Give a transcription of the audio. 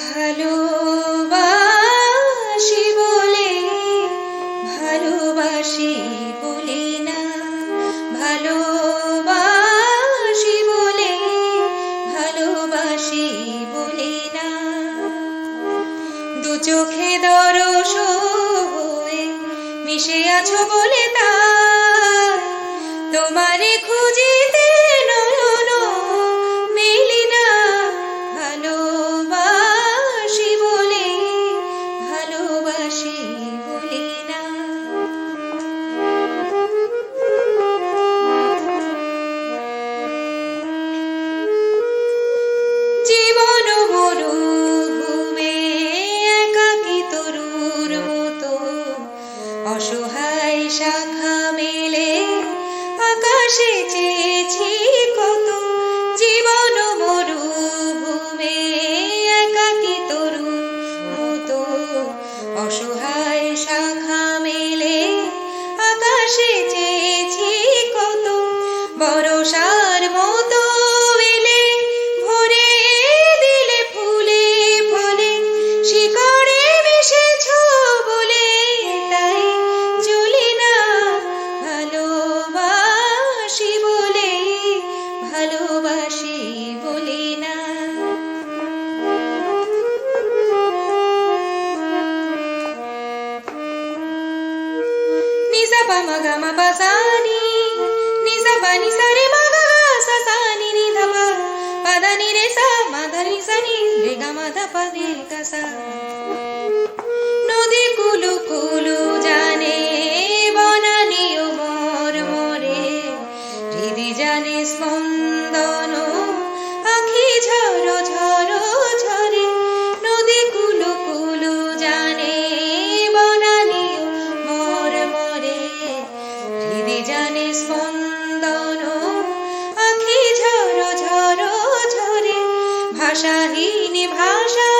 ভালোবাসি বলে ভালোবাসি বলি না, ভালোবাসি বলে ভালোবাসি বলি না। দু চোখে দরস হয়ে মিশে আছো বলে তা তোমারে খুঁজিতে নয়ন মেলি না। ভালোবাসি বলে ভালোবাসি বলি না। জীবন মরুভূমে একাকী তরুর মতো অসহায় শাখা মেলে আকাশে চেয়েছি কত। জীবন মরুভূমে একাকী তরুর মতো অসহায় শাখা মেলে আকাশে চেয়েছি কত। বরষার মতো এলে ভরে দিলে ফুলে ফলে শিকড়ে মিশেছ বলে তাই জ্বলি না। ভালোবাসি বলে ভালোবাসি বলি না। নিসা পা মা গা মা পা সা নি, নিসা পা নি সা রে মা গা সা সা নি নি ধা পা, পা ধা নি রে সা মা ধা নি সা নি রে গা মা ধা পা রে গা সা। নদী কুলু কুলু জানে বনানী ও মোর মোরে, হৃদি জানে স্পন্দন আখি ঝরো ঝরো ঝরে। নদী কুলু কুলু জানে বনানী ও মোর মোরে, হৃদি জানে স্পন্দন আখি ঝরো ঝরো ঝরে। ভাষাহীন ভাষা